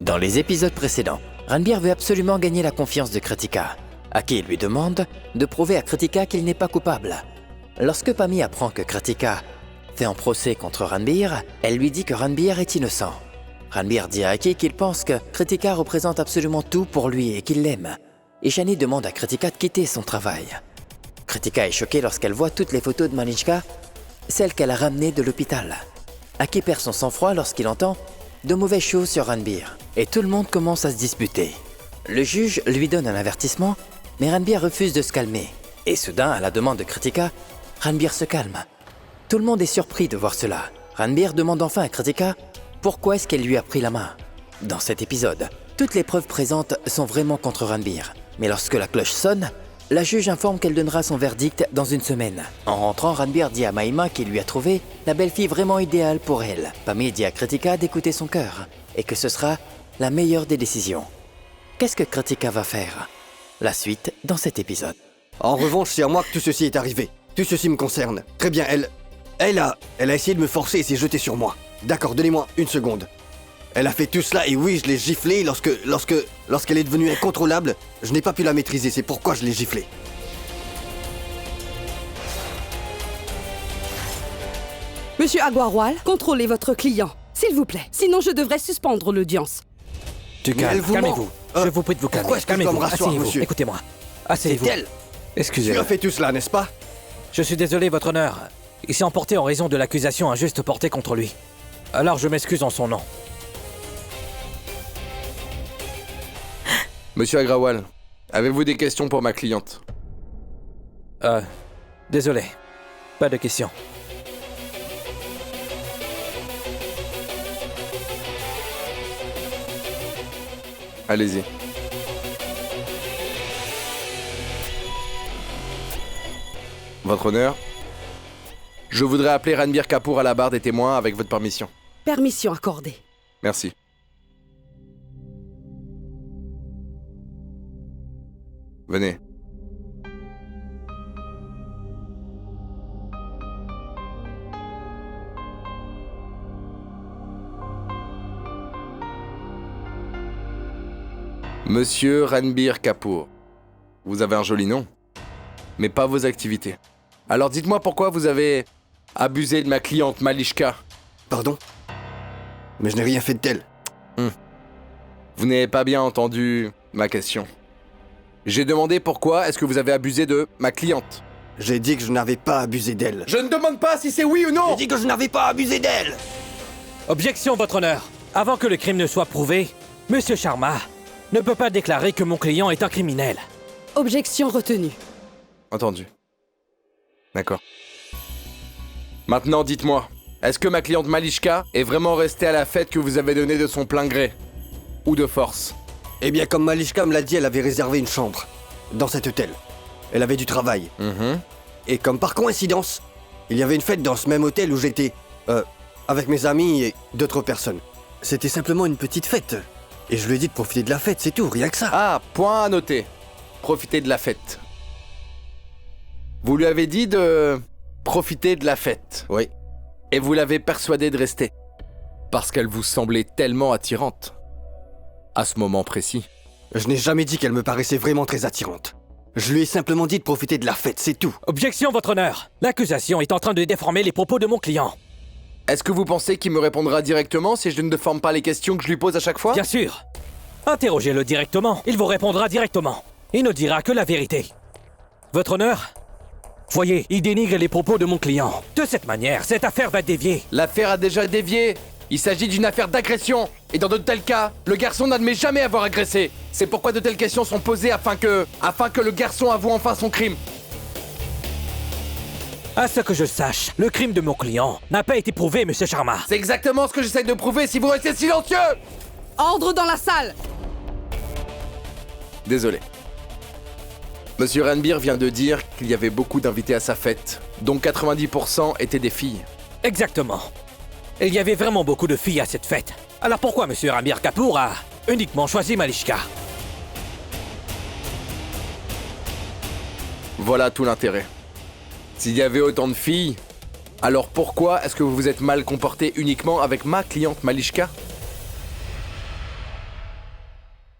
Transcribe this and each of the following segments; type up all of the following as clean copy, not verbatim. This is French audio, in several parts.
Dans les épisodes précédents, Ranbir veut absolument gagner la confiance de Kritika. Aki lui demande de prouver à Kritika qu'il n'est pas coupable. Lorsque Pami apprend que Kritika fait un procès contre Ranbir, elle lui dit que Ranbir est innocent. Ranbir dit à Aki qu'il pense que Kritika représente absolument tout pour lui et qu'il l'aime. Ishani demande à Kritika de quitter son travail. Kritika est choquée lorsqu'elle voit toutes les photos de Malishka, celles qu'elle a ramenées de l'hôpital. Aki perd son sang-froid lorsqu'il entend de mauvaises choses sur Ranbir, et tout le monde commence à se disputer. Le juge lui donne un avertissement, mais Ranbir refuse de se calmer. Et soudain, à la demande de Kritika, Ranbir se calme. Tout le monde est surpris de voir cela. Ranbir demande enfin à Kritika pourquoi est-ce qu'elle lui a pris la main. Dans cet épisode, toutes les preuves présentes sont vraiment contre Ranbir. Mais lorsque la cloche sonne, la juge informe qu'elle donnera son verdict dans une semaine. En rentrant, Ranbir dit à Mahima qu'il lui a trouvé la belle-fille vraiment idéale pour elle. Pami dit à Kritika d'écouter son cœur et que ce sera la meilleure des décisions. Qu'est-ce que Kritika va faire? La suite dans cet épisode. En revanche, c'est à moi que tout ceci est arrivé. Tout ceci me concerne. Très bien, elle a essayé de me forcer et s'est jetée sur moi. D'accord, donnez-moi une seconde. Elle a fait tout cela et oui, je l'ai giflée lorsqu'elle est devenue incontrôlable. Je n'ai pas pu la maîtriser, c'est pourquoi je l'ai giflée. Monsieur Agarwal, contrôlez votre client, s'il vous plaît. Sinon, je devrais suspendre l'audience. Calmez-vous. Je vous prie de vous calmer. Pourquoi est-ce que je dois me rasseoir, Asseyez-vous. monsieur? Écoutez-moi. Asseyez-vous. C'est elle. Tu Excusez-moi. as fait tout cela, n'est-ce pas? Je suis désolé, votre honneur. Il s'est emporté en raison de l'accusation injuste portée contre lui. Alors je m'excuse en son nom. Monsieur Agrawal, avez-vous des questions pour ma cliente? Désolé. Pas de questions. Allez-y. Votre honneur, je voudrais appeler Ranbir Kapoor à la barre des témoins avec votre permission. Permission accordée. Merci. Venez. Monsieur Ranbir Kapoor, vous avez un joli nom, mais pas vos activités. Alors dites-moi pourquoi vous avez abusé de ma cliente Malishka. Pardon? Mais je n'ai rien fait de tel. Vous n'avez pas bien entendu ma question. J'ai demandé pourquoi est-ce que vous avez abusé de ma cliente. J'ai dit que je n'avais pas abusé d'elle. Je ne demande pas si c'est oui ou non. J'ai dit que je n'avais pas abusé d'elle. Objection, votre honneur. Avant que le crime ne soit prouvé, Monsieur Sharma ne peut pas déclarer que mon client est un criminel. Objection retenue. Entendu. D'accord. Maintenant, dites-moi, est-ce que ma cliente Malishka est vraiment restée à la fête que vous avez donnée de son plein gré? Ou de force? Eh bien, comme Malishka me l'a dit, elle avait réservé une chambre dans cet hôtel. Elle avait du travail. Et comme par coïncidence, il y avait une fête dans ce même hôtel où j'étais, avec mes amis et d'autres personnes. C'était simplement une petite fête. Et je lui ai dit de profiter de la fête, c'est tout, rien que ça. Ah, point à noter. Profitez de la fête. Vous lui avez dit de profiter de la fête. Oui. Et vous l'avez persuadée de rester. Parce qu'elle vous semblait tellement attirante. À ce moment précis. Je n'ai jamais dit qu'elle me paraissait vraiment très attirante. Je lui ai simplement dit de profiter de la fête, c'est tout. Objection, votre honneur. L'accusation est en train de déformer les propos de mon client. Est-ce que vous pensez qu'il me répondra directement si je ne déforme pas les questions que je lui pose à chaque fois? Bien sûr. Interrogez-le directement. Il vous répondra directement. Il ne dira que la vérité. Votre honneur, voyez, il dénigre les propos de mon client. De cette manière, cette affaire va dévier. L'affaire a déjà dévié. Il s'agit d'une affaire d'agression. Et dans de tels cas, le garçon n'admet jamais avoir agressé. C'est pourquoi de telles questions sont posées afin que le garçon avoue enfin son crime. À ce que je sache, le crime de mon client n'a pas été prouvé, Monsieur Sharma. C'est exactement ce que j'essaie de prouver si vous restez silencieux. Ordre dans la salle. Désolé. Monsieur Ranbir vient de dire qu'il y avait beaucoup d'invités à sa fête, dont 90% étaient des filles. Exactement. Il y avait vraiment beaucoup de filles à cette fête. Alors pourquoi Monsieur Ranbir Kapoor a uniquement choisi Malishka? Voilà tout l'intérêt. S'il y avait autant de filles, alors pourquoi est-ce que vous vous êtes mal comporté uniquement avec ma cliente Malishka?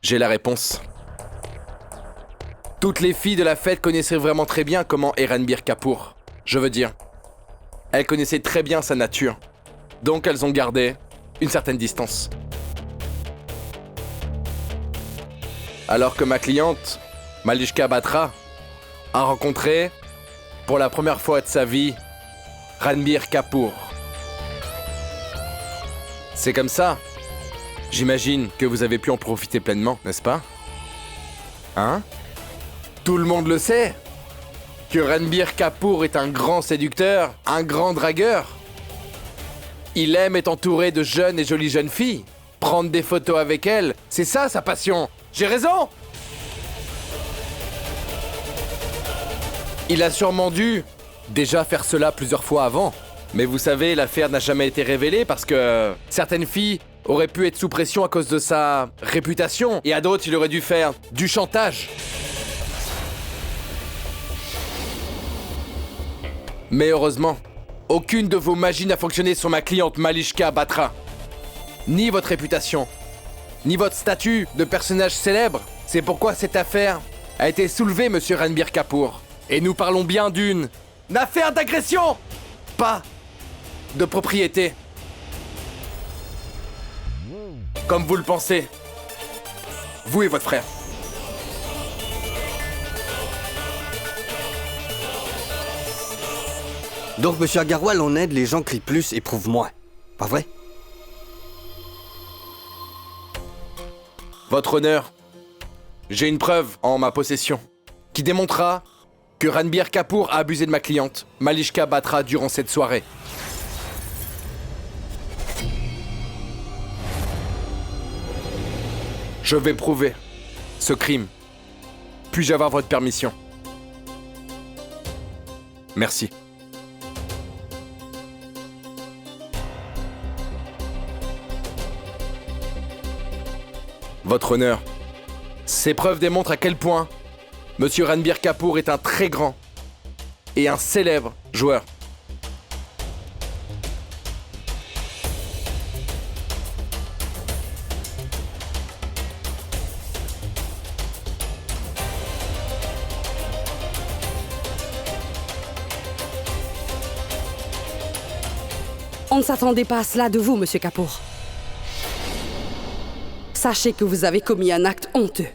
J'ai la réponse. Toutes les filles de la fête connaissaient vraiment très bien comment est Ranbir Kapoor. Je veux dire, elles connaissaient très bien sa nature. Donc elles ont gardé une certaine distance. Alors que ma cliente, Malishka Batra, a rencontré, pour la première fois de sa vie, Ranbir Kapoor. C'est comme ça. J'imagine que vous avez pu en profiter pleinement, n'est-ce pas? Hein? Tout le monde le sait que Ranbir Kapoor est un grand séducteur, un grand dragueur. Il aime être entouré de jeunes et jolies jeunes filles. Prendre des photos avec elles, c'est ça sa passion. J'ai raison? Il a sûrement dû déjà faire cela plusieurs fois avant. Mais vous savez, l'affaire n'a jamais été révélée parce que certaines filles auraient pu être sous pression à cause de sa réputation. Et à d'autres, il aurait dû faire du chantage. Mais heureusement, aucune de vos magies n'a fonctionné sur ma cliente Malishka Batra. Ni votre réputation, ni votre statut de personnage célèbre. C'est pourquoi cette affaire a été soulevée, monsieur Ranbir Kapoor. Et nous parlons bien d'une affaire d'agression, pas de propriété. Comme vous le pensez. Vous et votre frère. Donc, monsieur Agarwal, on aide les gens qui plus éprouvent moins. Pas vrai? Votre honneur, j'ai une preuve en ma possession qui démontrera que Ranbir Kapoor a abusé de ma cliente, Malishka Batra, durant cette soirée. Je vais prouver ce crime. Puis-je avoir votre permission? Merci. Votre honneur, ces preuves démontrent à quel point Monsieur Ranbir Kapoor est un très grand et un célèbre joueur. On ne s'attendait pas à cela de vous, monsieur Kapoor. Sachez que vous avez commis un acte honteux.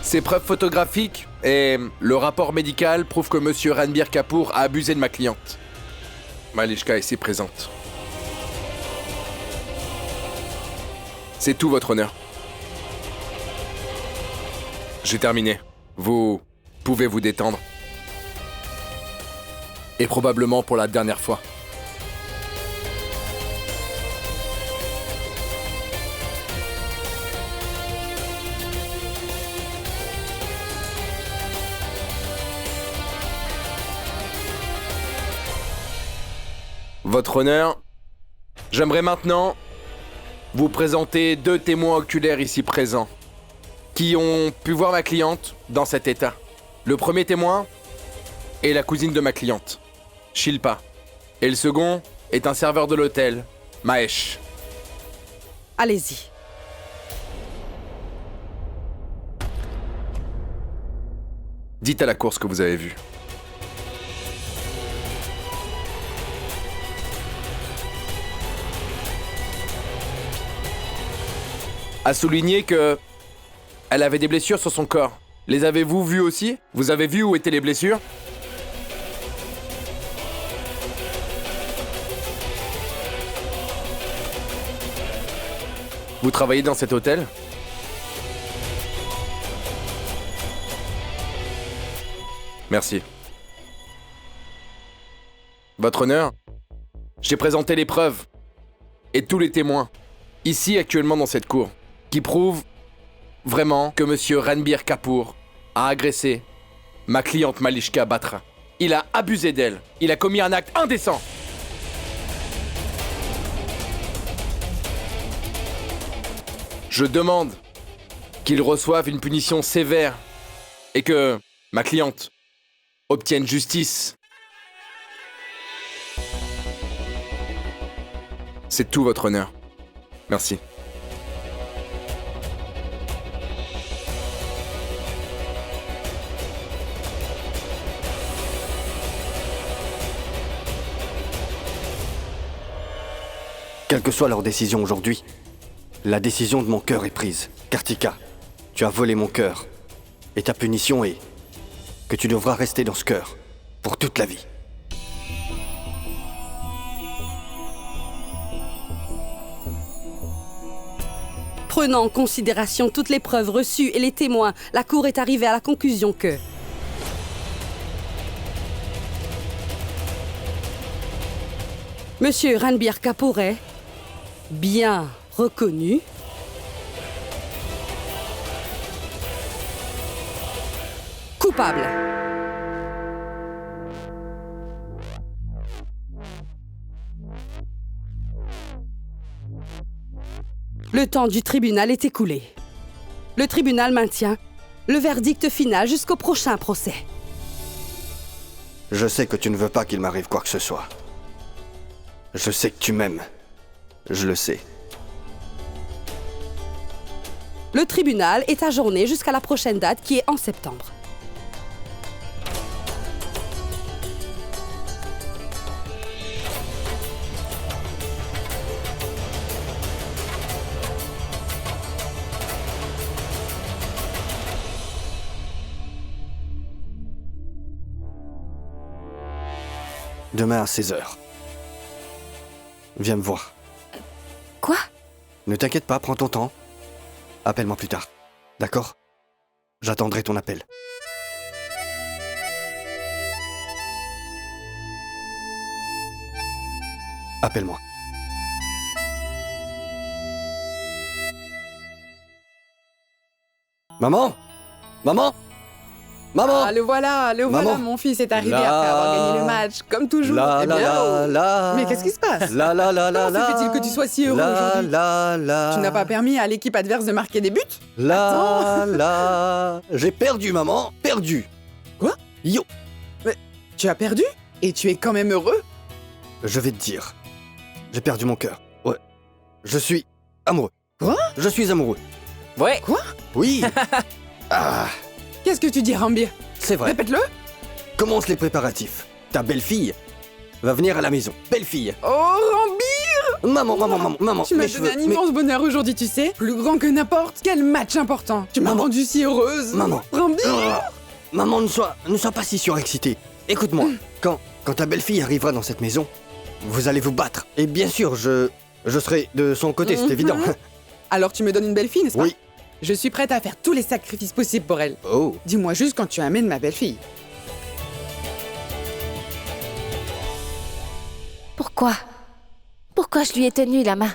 Ces preuves photographiques et le rapport médical prouvent que monsieur Ranbir Kapoor a abusé de ma cliente. Malishka est ici présente. C'est tout, votre honneur. J'ai terminé. Vous pouvez vous détendre. Et probablement pour la dernière fois. Votre honneur, j'aimerais maintenant vous présenter 2 témoins oculaires ici présents qui ont pu voir ma cliente dans cet état. Le premier témoin est la cousine de ma cliente, Shilpa. Et le second est un serveur de l'hôtel, Mahesh. Allez-y. Dites à la cour ce que vous avez vu. A souligner que elle avait des blessures sur son corps. Les avez-vous vues aussi? Vous avez vu où étaient les blessures? Vous travaillez dans cet hôtel? Merci. Votre honneur, j'ai présenté les preuves et tous les témoins ici actuellement dans cette cour qui prouvent vraiment que monsieur Ranbir Kapoor a agressé ma cliente Malishka Batra. Il a abusé d'elle. Il a commis un acte indécent. Je demande qu'il reçoive une punition sévère et que ma cliente obtienne justice. C'est tout, votre honneur. Merci. Quelle que soit leur décision aujourd'hui, la décision de mon cœur est prise. Kartika, tu as volé mon cœur. Et ta punition est que tu devras rester dans ce cœur pour toute la vie. Prenant en considération toutes les preuves reçues et les témoins, la Cour est arrivée à la conclusion que... Monsieur Ranbir Kapoor est bien reconnu, coupable. Le temps du tribunal est écoulé. Le tribunal maintient le verdict final jusqu'au prochain procès. Je sais que tu ne veux pas qu'il m'arrive quoi que ce soit. Je sais que tu m'aimes. Je le sais. Le tribunal est ajourné jusqu'à la prochaine date qui est en septembre. Demain à 16h. Viens me voir. Quoi? Ne t'inquiète pas, prends ton temps. Appelle-moi plus tard. D'accord? J'attendrai ton appel. Appelle-moi. Maman? Maman? Maman? Ah, le voilà, Maman. mon fils est arrivé Là. après avoir gagné le match, comme toujours. La Eh la bien, la oh. la. Mais qu'est-ce qui se passe? La la la la Comment la. se fait-il que tu sois si heureux La aujourd'hui? la la. Tu n'as pas permis à l'équipe adverse de marquer des buts? La la. J'ai perdu, maman. Perdu. Quoi? Yo. Tu as perdu? Et tu es quand même heureux? Je vais te dire. J'ai perdu mon cœur. Ouais. Je suis amoureux. Quoi? Je suis amoureux. Ouais. Quoi? Oui. Ah, Qu'est-ce que tu dis, Ranbir? c'est vrai. Répète-le. Commence les préparatifs. Ta belle-fille va venir à la maison. Belle-fille. Oh, Ranbir! Maman. Tu m'as mes donné cheveux, un immense bonheur aujourd'hui, tu sais. Plus grand que n'importe quel match important. Tu m'as Maman. rendu si heureuse. Maman. Ranbir! Ah. Maman, ne sois pas si surexcitée. Écoute-moi. Quand ta belle-fille arrivera dans cette maison, vous allez vous battre. Et bien sûr, je serai de son côté, c'est Mhm. évident. Alors tu me donnes une belle fille, n'est-ce pas? Oui. Je suis prête à faire tous les sacrifices possibles pour elle. Oh. Dis-moi juste quand tu amènes ma belle-fille. Pourquoi? Pourquoi je lui ai tenu la main?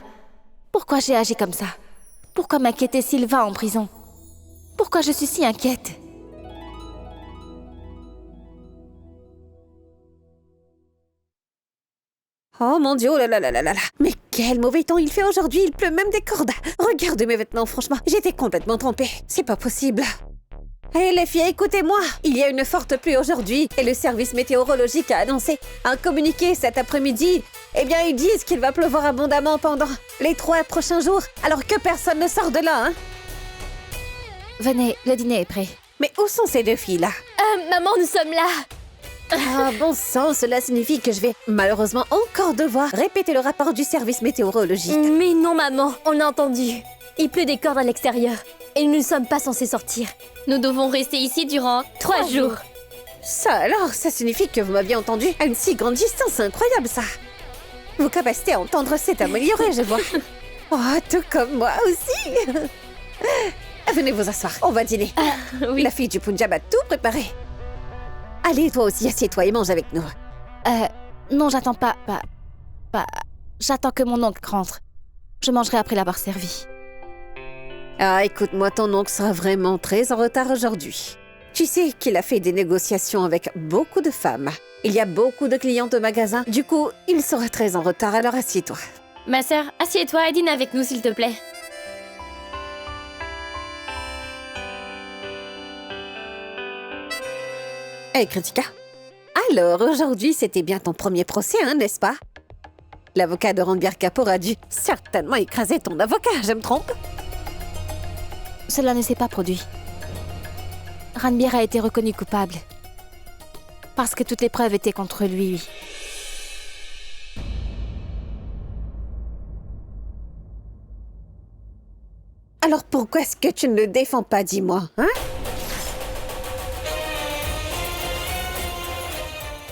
Pourquoi j'ai agi comme ça? Pourquoi m'inquiéter s'il va en prison? Pourquoi je suis si inquiète? Oh mon Dieu, oh là là là là là là. Mais quel mauvais temps il fait aujourd'hui, il pleut même des cordes. Regarde mes vêtements, franchement, j'étais complètement trempée. C'est pas possible. Hé les filles, écoutez-moi. Il y a une forte pluie aujourd'hui et le service météorologique a annoncé un communiqué cet après-midi. Eh bien, ils disent qu'il va pleuvoir abondamment pendant les 3 prochains jours, alors que personne ne sort de là, hein. Venez, le dîner est prêt. Mais où sont ces deux filles-là? Maman, nous sommes là. Ah, bon sang, cela signifie que je vais malheureusement encore devoir répéter le rapport du service météorologique. Mais non, maman, on a entendu. Il pleut des cordes à l'extérieur et nous ne sommes pas censés sortir. Nous devons rester ici durant 3 jours. Ça alors, ça signifie que vous m'aviez entendu à une si grande distance, c'est incroyable ça. Vos capacités à entendre s'est améliorée, je vois. Oh, tout comme moi aussi. Venez vous asseoir, on va dîner. Oui. La fille du Punjab a tout préparé. Allez, toi aussi, assieds-toi et mange avec nous. Non, j'attends pas. J'attends que mon oncle rentre. Je mangerai après l'avoir servi. Ah, écoute-moi, ton oncle sera vraiment très en retard aujourd'hui. Tu sais qu'il a fait des négociations avec beaucoup de femmes. Il y a beaucoup de clients de magasin. Du coup, il sera très en retard, alors assieds-toi. Ma sœur, assieds-toi et dîne avec nous, s'il te plaît. Hey, Kritika. Alors, aujourd'hui, c'était bien ton premier procès, hein, n'est-ce pas? L'avocat de Ranbir Kapoor a dû certainement écraser ton avocat, je me trompe? Cela ne s'est pas produit. Ranbir a été reconnu coupable. Parce que toutes les preuves étaient contre lui, oui. Alors pourquoi est-ce que tu ne le défends pas, dis-moi, hein?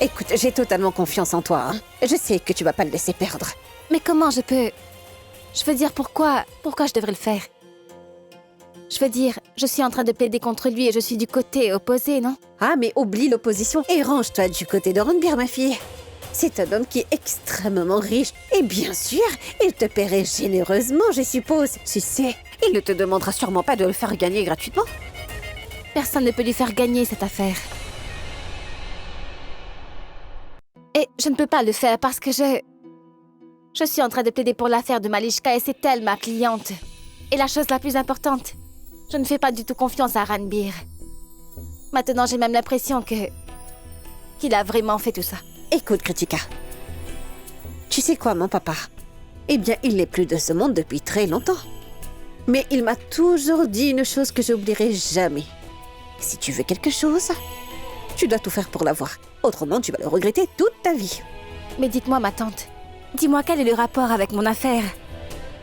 Écoute, j'ai totalement confiance en toi, hein. Je sais que tu vas pas le laisser perdre. Mais comment je peux... Je veux dire, pourquoi je devrais le faire? Je veux dire, je suis en train de plaider contre lui et je suis du côté opposé, non? Ah, mais oublie l'opposition et range-toi du côté de Ranbir, ma fille. C'est un homme qui est extrêmement riche. Et bien sûr, il te paierait généreusement, je suppose. Tu sais, il ne te demandera sûrement pas de le faire gagner gratuitement. Personne ne peut lui faire gagner cette affaire. Et je ne peux pas le faire parce que je suis en train de plaider pour l'affaire de Malishka et c'est elle ma cliente. Et la chose la plus importante, je ne fais pas du tout confiance à Ranbir. Maintenant, j'ai même l'impression qu'il a vraiment fait tout ça. Écoute, Kritika. Tu sais quoi, mon papa? Eh bien, il n'est plus de ce monde depuis très longtemps. Mais il m'a toujours dit une chose que j'oublierai jamais. Si tu veux quelque chose, tu dois tout faire pour l'avoir. Autrement, tu vas le regretter toute ta vie. Mais dites-moi, ma tante, dis-moi quel est le rapport avec mon affaire?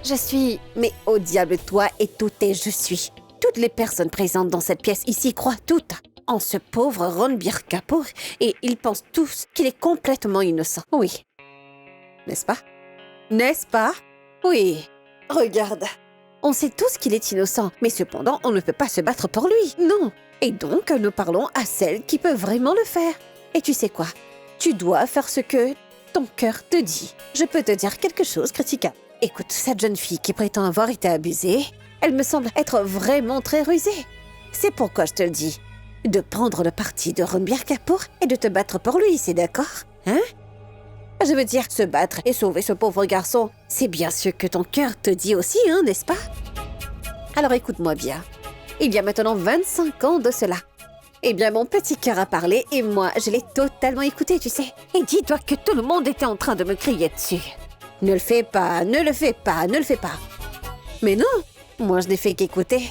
Je suis... Mais au diable, toi et tout tes je suis. Toutes les personnes présentes dans cette pièce ici croient toutes en ce pauvre Ranbir Kapoor et ils pensent tous qu'il est complètement innocent. Oui. N'est-ce pas? N'est-ce pas? Oui. Regarde. On sait tous qu'il est innocent, mais cependant, on ne peut pas se battre pour lui. Non. Et donc, nous parlons à celle qui peut vraiment le faire. Et tu sais quoi? Tu dois faire ce que ton cœur te dit. Je peux te dire quelque chose, Kritika. Écoute, cette jeune fille qui prétend avoir été abusée, elle me semble être vraiment très rusée. C'est pourquoi je te le dis. De prendre le parti de Ranbir Kapoor et de te battre pour lui, c'est d'accord? Hein? Je veux dire, se battre et sauver ce pauvre garçon, c'est bien ce que ton cœur te dit aussi, hein, n'est-ce pas? Alors écoute-moi bien. Il y a maintenant 25 ans de cela. Eh bien, mon petit cœur a parlé et moi, je l'ai totalement écouté, tu sais. Et dis-toi que tout le monde était en train de me crier dessus. Ne le fais pas, ne le fais pas, ne le fais pas. Mais non, moi je n'ai fait qu'écouter.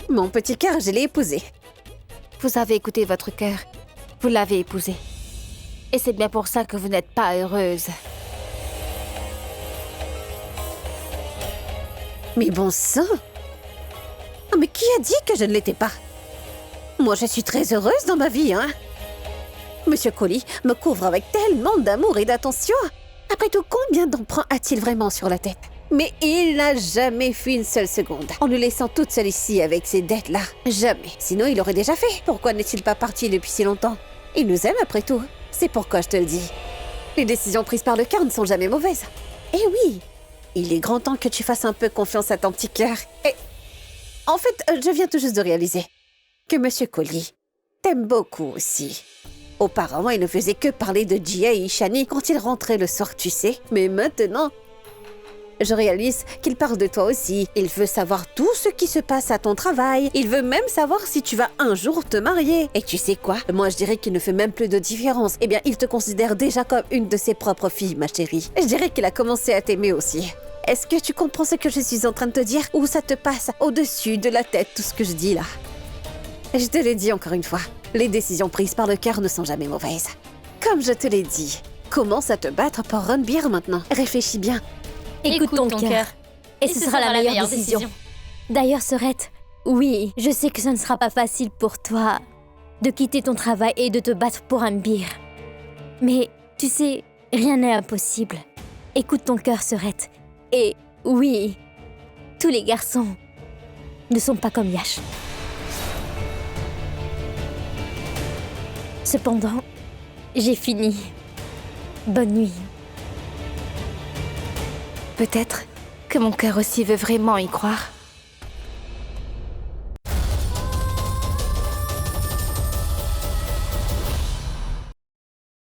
Mon petit cœur, je l'ai épousé. Vous avez écouté votre cœur. Vous l'avez épousé. Et c'est bien pour ça que vous n'êtes pas heureuse. Mais bon sang! Oh, mais qui a dit que je ne l'étais pas? Moi, je suis très heureuse dans ma vie, hein? Monsieur Collie me couvre avec tellement d'amour et d'attention. Après tout, combien d'emprunts a-t-il vraiment sur la tête? Mais il n'a jamais fui une seule seconde, en nous laissant toute seule ici avec ces dettes-là. Jamais. Sinon, il aurait déjà fait. Pourquoi n'est-il pas parti depuis si longtemps? Il nous aime après tout. C'est pourquoi je te le dis. Les décisions prises par le cœur ne sont jamais mauvaises. Eh oui, il est grand temps que tu fasses un peu confiance à ton petit cœur. Et en fait, je viens tout juste de réaliser que Monsieur Collie t'aime beaucoup aussi. Auparavant, il ne faisait que parler de Jia et Ishani quand il rentrait le soir, tu sais. Mais maintenant, je réalise qu'il parle de toi aussi. Il veut savoir tout ce qui se passe à ton travail. Il veut même savoir si tu vas un jour te marier. Et tu sais quoi? Moi, je dirais qu'il ne fait même plus de différence. Eh bien, il te considère déjà comme une de ses propres filles, ma chérie. Je dirais qu'il a commencé à t'aimer aussi. Est-ce que tu comprends ce que je suis en train de te dire? Ou ça te passe au-dessus de la tête, tout ce que je dis là? Je te l'ai dit encore une fois, les décisions prises par le cœur ne sont jamais mauvaises. Comme je te l'ai dit, commence à te battre pour Ranbir maintenant. Réfléchis bien. Écoute ton cœur. Et ce sera la meilleure décision. D'ailleurs, Sorette, oui, je sais que ce ne sera pas facile pour toi de quitter ton travail et de te battre pour Ranbir. Mais tu sais, rien n'est impossible. Écoute ton cœur, Sorette. Et oui, tous les garçons ne sont pas comme Yash. Cependant, j'ai fini. Bonne nuit. Peut-être que mon cœur aussi veut vraiment y croire.